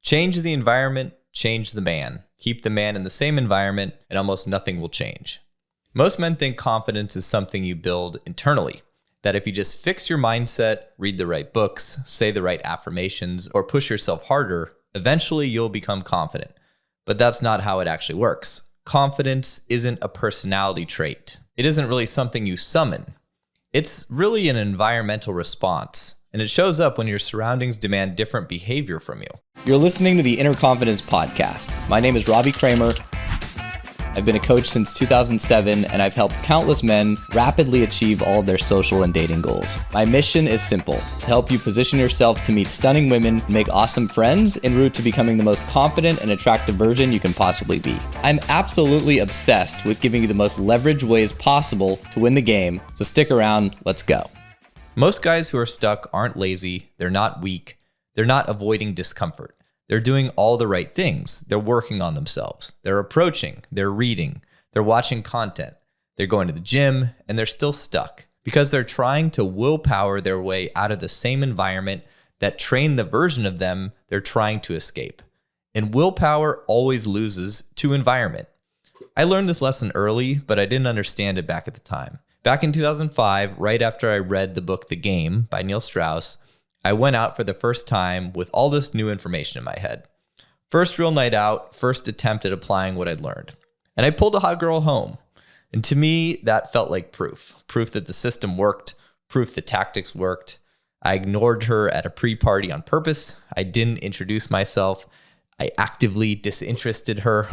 Change the environment, change the man. Keep the man in the same environment, and almost nothing will change. Most men think confidence is something you build internally, that if you just fix your mindset, read the right books, say the right affirmations, or push yourself harder, eventually you'll become confident. But that's not how it actually works. Confidence isn't a personality trait. It isn't really something you summon. It's really an environmental response, and it shows up when your surroundings demand different behavior from you. You're listening to the Inner Confidence Podcast. My name is Robbie Kramer. I've been a coach since 2007, and I've helped countless men rapidly achieve all of their social and dating goals. My mission is simple: to help you position yourself to meet stunning women, make awesome friends, en route to becoming the most confident and attractive version you can possibly be. I'm absolutely obsessed with giving you the most leveraged ways possible to win the game, so stick around, let's go. Most guys who are stuck aren't lazy, they're not weak, they're not avoiding discomfort. They're doing all the right things. They're working on themselves. They're approaching. They're reading. They're watching content. They're going to the gym, and they're still stuck because they're trying to willpower their way out of the same environment that trained the version of them they're trying to escape. And willpower always loses to environment. I learned this lesson early, but I didn't understand it back at the time. Back in 2005, right after I read the book The Game by Neil Strauss, I went out for the first time with all this new information in my head. First real night out, first attempt at applying what I'd learned. And I pulled a hot girl home. And to me, that felt like proof. Proof that the system worked, proof the tactics worked. I ignored her at a pre-party on purpose. I didn't introduce myself. I actively disinterested her.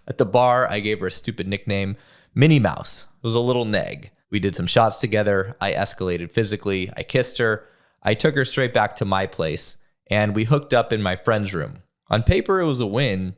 At the bar, I gave her a stupid nickname, Minnie Mouse. It was a little neg. We did some shots together. I escalated physically. I kissed her. I took her straight back to my place, and we hooked up in my friend's room. On paper, it was a win,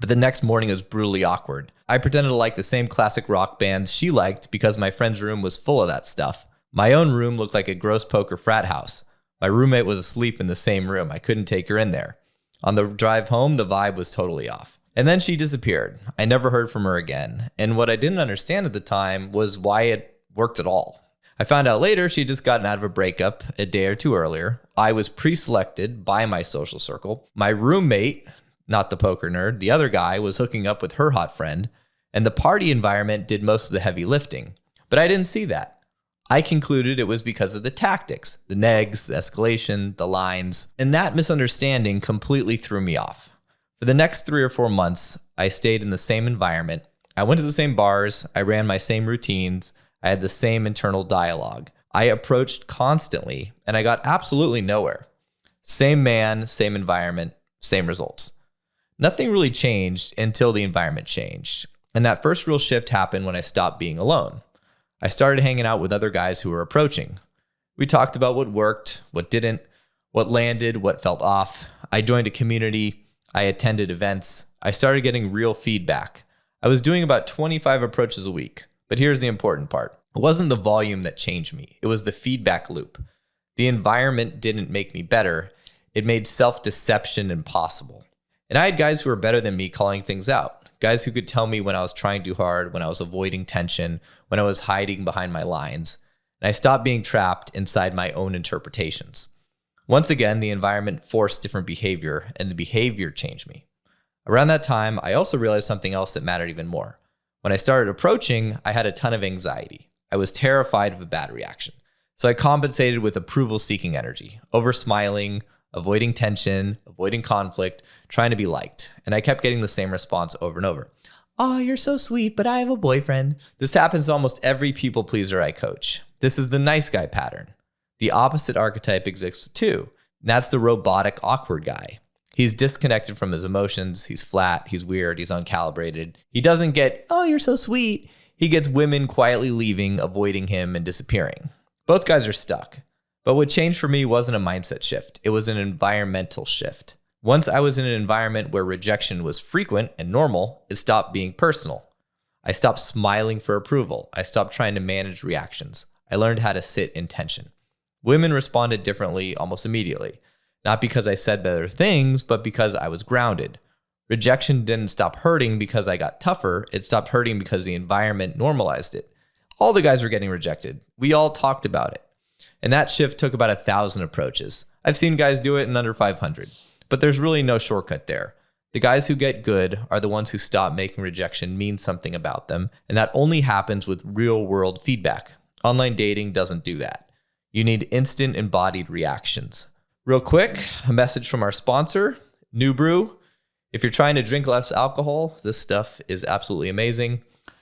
but the next morning it was brutally awkward. I pretended to like the same classic rock bands she liked because my friend's room was full of that stuff. My own room looked like a gross poker frat house. My roommate was asleep in the same room. I couldn't take her in there. On the drive home, the vibe was totally off. And then she disappeared. I never heard from her again. And what I didn't understand at the time was why it worked at all. I found out later she'd just gotten out of a breakup a day or two earlier. I was pre-selected by my social circle. My roommate, not the poker nerd, the other guy was hooking up with her hot friend, and the party environment did most of the heavy lifting. But I didn't see that. I concluded it was because of the tactics, the negs, the escalation, the lines, and that misunderstanding completely threw me off. For the next 3 or 4 months, I stayed in the same environment. I went to the same bars. I ran my same routines. I had the same internal dialogue. I approached constantly, and I got absolutely nowhere. Same man, same environment, same results. Nothing really changed until the environment changed. And that first real shift happened when I stopped being alone. I started hanging out with other guys who were approaching. We talked about what worked, what didn't, what landed, what felt off. I joined a community. I attended events. I started getting real feedback. I was doing about 25 approaches a week. But here's the important part. It wasn't the volume that changed me. It was the feedback loop. The environment didn't make me better. It made self-deception impossible. And I had guys who were better than me calling things out. Guys who could tell me when I was trying too hard, when I was avoiding tension, when I was hiding behind my lines. And I stopped being trapped inside my own interpretations. Once again, the environment forced different behavior, and the behavior changed me. Around that time, I also realized something else that mattered even more. When I started approaching, I had a ton of anxiety. I was terrified of a bad reaction. So I compensated with approval-seeking energy, over-smiling, avoiding tension, avoiding conflict, trying to be liked. And I kept getting the same response over and over. Oh, you're so sweet, but I have a boyfriend. This happens to almost every people pleaser I coach. This is the nice guy pattern. The opposite archetype exists too. And that's the robotic, awkward guy. He's disconnected from his emotions. He's flat. He's weird. He's uncalibrated. He doesn't get, oh, you're so sweet. He gets women quietly leaving, avoiding him, and disappearing. Both guys are stuck. But what changed for me wasn't a mindset shift. It was an environmental shift. Once I was in an environment where rejection was frequent and normal, it stopped being personal. I stopped smiling for approval. I stopped trying to manage reactions. I learned how to sit in tension. Women responded differently almost immediately. Not because I said better things, but because I was grounded. Rejection didn't stop hurting because I got tougher. It stopped hurting because the environment normalized it. All the guys were getting rejected. We all talked about it. And that shift took about 1,000 approaches. I've seen guys do it in under 500. But there's really no shortcut there. The guys who get good are the ones who stop making rejection mean something about them, and that only happens with real-world feedback. Online dating doesn't do that. You need instant embodied reactions. Real quick, a message from our sponsor, New Brew. If you're trying to drink less alcohol, this stuff is absolutely amazing. If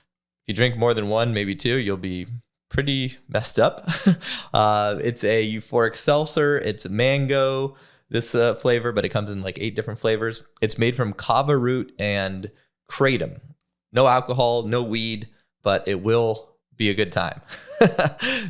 you drink more than one, maybe two, you'll be pretty messed up. It's a euphoric seltzer. It's mango, this flavor, but it comes in like 8 different flavors. It's made from kava root and kratom. No alcohol, no weed, but it will be a good time.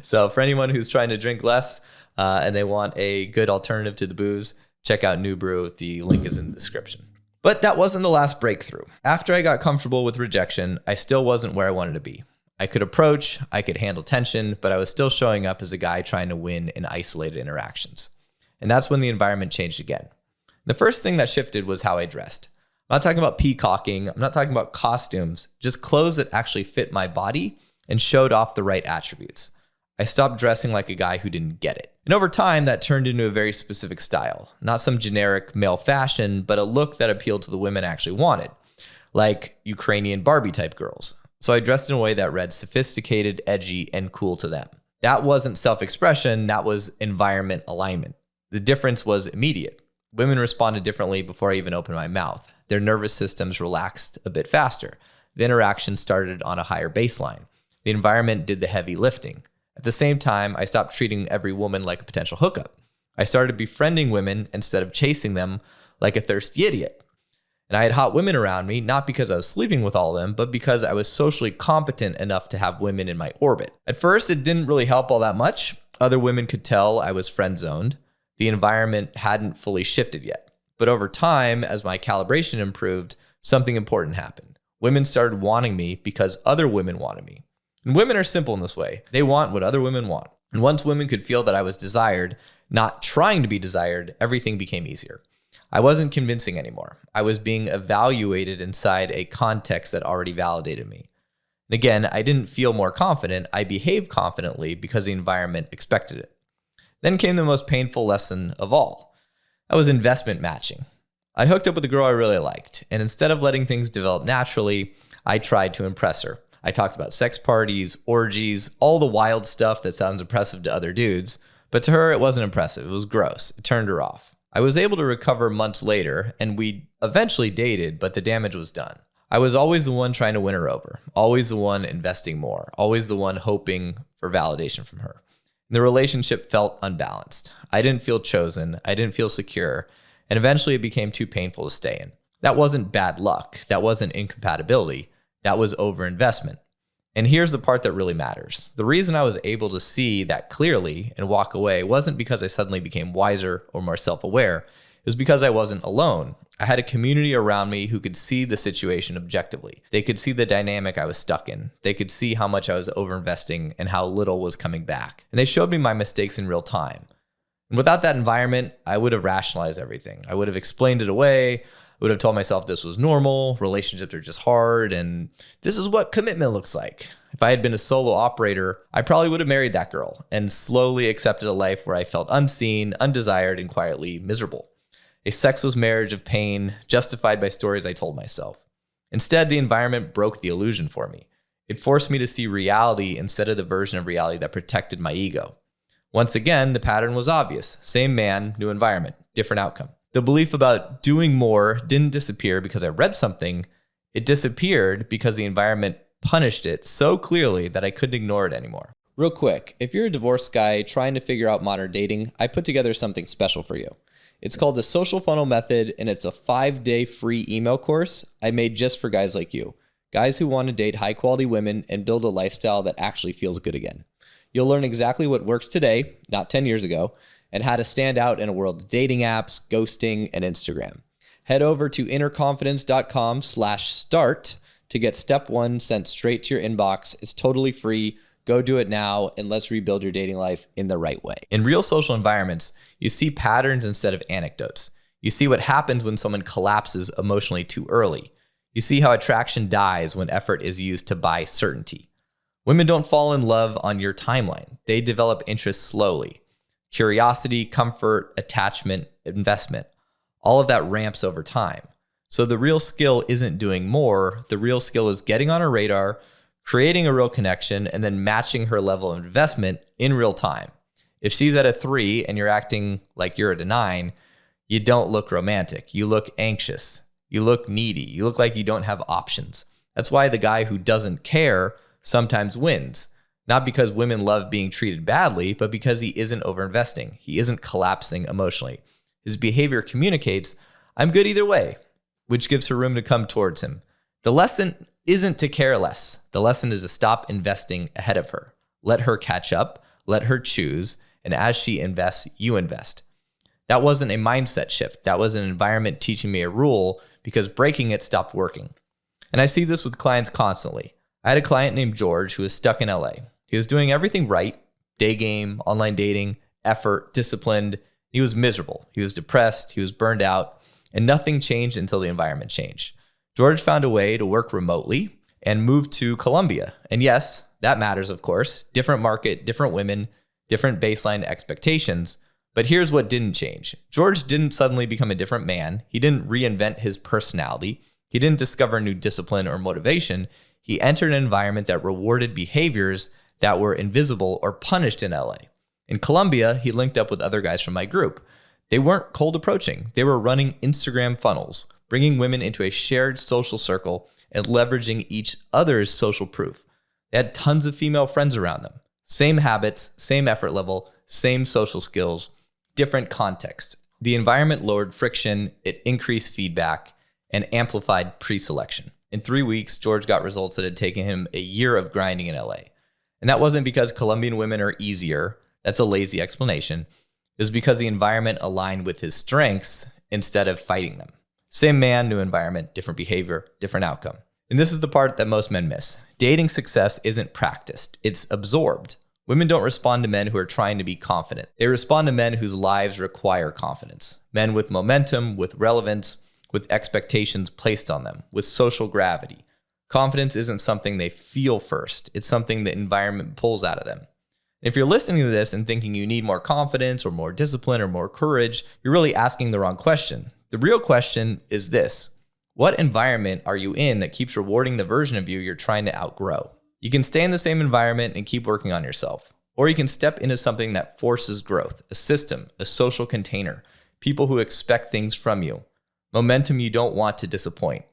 So for anyone who's trying to drink less and they want a good alternative to the booze, check out New Brew. The link is in the description. But that wasn't the last breakthrough. After I got comfortable with rejection, I still wasn't where I wanted to be. I could approach, I could handle tension, but I was still showing up as a guy trying to win in isolated interactions. And that's when the environment changed again. The first thing that shifted was how I dressed. I'm not talking about peacocking, I'm not talking about costumes, just clothes that actually fit my body and showed off the right attributes. I stopped dressing like a guy who didn't get it. And over time, that turned into a very specific style. Not some generic male fashion, but a look that appealed to the women I actually wanted, like Ukrainian Barbie type girls. So I dressed in a way that read sophisticated, edgy, and cool to them. That wasn't self-expression, that was environment alignment. The difference was immediate. Women responded differently before I even opened my mouth. Their nervous systems relaxed a bit faster. The interaction started on a higher baseline. The environment did the heavy lifting. At the same time, I stopped treating every woman like a potential hookup. I started befriending women instead of chasing them like a thirsty idiot. And I had hot women around me, not because I was sleeping with all of them, but because I was socially competent enough to have women in my orbit. At first, it didn't really help all that much. Other women could tell I was friend-zoned. The environment hadn't fully shifted yet. But over time, as my calibration improved, something important happened. Women started wanting me because other women wanted me. And women are simple in this way. They want what other women want. And once women could feel that I was desired, not trying to be desired, everything became easier. I wasn't convincing anymore. I was being evaluated inside a context that already validated me. And again, I didn't feel more confident. I behaved confidently because the environment expected it. Then came the most painful lesson of all. That was investment matching. I hooked up with a girl I really liked, and instead of letting things develop naturally, I tried to impress her. I talked about sex parties, orgies, all the wild stuff that sounds impressive to other dudes, but to her it wasn't impressive. It was gross. It turned her off. I was able to recover months later, and we eventually dated, but the damage was done. I was always the one trying to win her over, always the one investing more, always the one hoping for validation from her. The relationship felt unbalanced. I didn't feel chosen, I didn't feel secure, and eventually it became too painful to stay in. That wasn't bad luck, that wasn't incompatibility, that was overinvestment. And here's the part that really matters. The reason I was able to see that clearly and walk away wasn't because I suddenly became wiser or more self-aware. It was because I wasn't alone. I had a community around me who could see the situation objectively. They could see the dynamic I was stuck in. They could see how much I was overinvesting and how little was coming back. And they showed me my mistakes in real time. And without that environment, I would have rationalized everything. I would have explained it away. I would have told myself this was normal, relationships are just hard, and this is what commitment looks like. If I had been a solo operator, I probably would have married that girl and slowly accepted a life where I felt unseen, undesired, and quietly miserable. A sexless marriage of pain justified by stories I told myself. Instead, the environment broke the illusion for me. It forced me to see reality instead of the version of reality that protected my ego. Once again, the pattern was obvious. Same man, new environment, different outcome. The belief about doing more didn't disappear because I read something. It disappeared because the environment punished it so clearly that I couldn't ignore it anymore. Real quick, if you're a divorced guy trying to figure out modern dating, I put together something special for you. It's called the Social Funnel Method, and it's a 5-day free email course I made just for guys like you. Guys who want to date high-quality women and build a lifestyle that actually feels good again. You'll learn exactly what works today, not 10 years ago, and how to stand out in a world of dating apps, ghosting, and Instagram. Head over to innerconfidence.com/start to get step 1 sent straight to your inbox. It's totally free. Go do it now, and let's rebuild your dating life in the right way. In real social environments, you see patterns instead of anecdotes. You see what happens when someone collapses emotionally too early. You see how attraction dies when effort is used to buy certainty. Women don't fall in love on your timeline. They develop interest slowly. Curiosity, comfort, attachment, investment. All of that ramps over time. So the real skill isn't doing more. The real skill is getting on her radar, creating a real connection, and then matching her level of investment in real time. If she's at a 3 and you're acting like you're at a 9, you don't look romantic. You look anxious. You look needy. You look like you don't have options. That's why the guy who doesn't care sometimes wins. Not because women love being treated badly, but because he isn't overinvesting. He isn't collapsing emotionally. His behavior communicates, I'm good either way, which gives her room to come towards him. The lesson isn't to care less. The lesson is to stop investing ahead of her. Let her catch up, let her choose, and as she invests, you invest. That wasn't a mindset shift. That was an environment teaching me a rule because breaking it stopped working. And I see this with clients constantly. I had a client named George who was stuck in LA. He was doing everything right, day game, online dating, effort, disciplined. He was miserable. He was depressed. He was burned out, and nothing changed until the environment changed. George found a way to work remotely and moved to Colombia. And yes, that matters, of course. Different market, different women, different baseline expectations. But here's what didn't change. George didn't suddenly become a different man. He didn't reinvent his personality. He didn't discover new discipline or motivation. He entered an environment that rewarded behaviors that were invisible or punished in LA. In Colombia, he linked up with other guys from my group. They weren't cold approaching. They were running Instagram funnels, bringing women into a shared social circle and leveraging each other's social proof. They had tons of female friends around them. Same habits, same effort level, same social skills, different context. The environment lowered friction, it increased feedback, and amplified pre-selection. In 3 weeks, George got results that had taken him a year of grinding in LA. And that wasn't because Colombian women are easier. That's a lazy explanation. It was because the environment aligned with his strengths instead of fighting them. Same man, new environment, different behavior, different outcome. And this is the part that most men miss. Dating success isn't practiced, it's absorbed. Women don't respond to men who are trying to be confident. They respond to men whose lives require confidence. Men with momentum, with relevance, with expectations placed on them, with social gravity. Confidence isn't something they feel first. It's something the environment pulls out of them. If you're listening to this and thinking you need more confidence or more discipline or more courage, you're really asking the wrong question. The real question is this: what environment are you in that keeps rewarding the version of you you're trying to outgrow? You can stay in the same environment and keep working on yourself, or you can step into something that forces growth, a system, a social container, people who expect things from you, momentum you don't want to disappoint.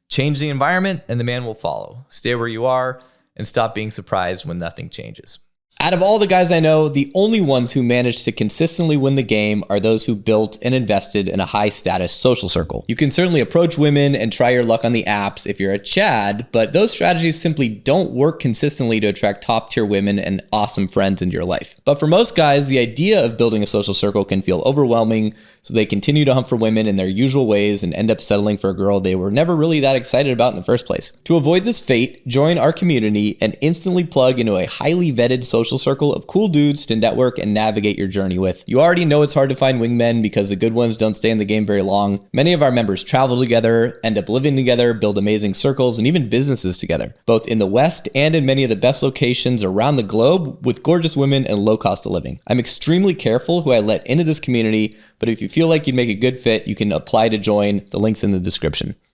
Change the environment and the man will follow. Stay where you are and stop being surprised when nothing changes. Out of all the guys I know, the only ones who managed to consistently win the game are those who built and invested in a high-status social circle. You can certainly approach women and try your luck on the apps if you're a Chad, but those strategies simply don't work consistently to attract top-tier women and awesome friends into your life. But for most guys, the idea of building a social circle can feel overwhelming, so they continue to hunt for women in their usual ways and end up settling for a girl they were never really that excited about in the first place. To avoid this fate, join our community and instantly plug into a highly vetted social circle of cool dudes to network and navigate your journey with. You already know it's hard to find wingmen because the good ones don't stay in the game very long. Many of our members travel together, end up living together, build amazing circles, and even businesses together, both in the West and in many of the best locations around the globe with gorgeous women and low cost of living. I'm extremely careful who I let into this community, but if you feel like you'd make a good fit, you can apply to join. The link's in the description.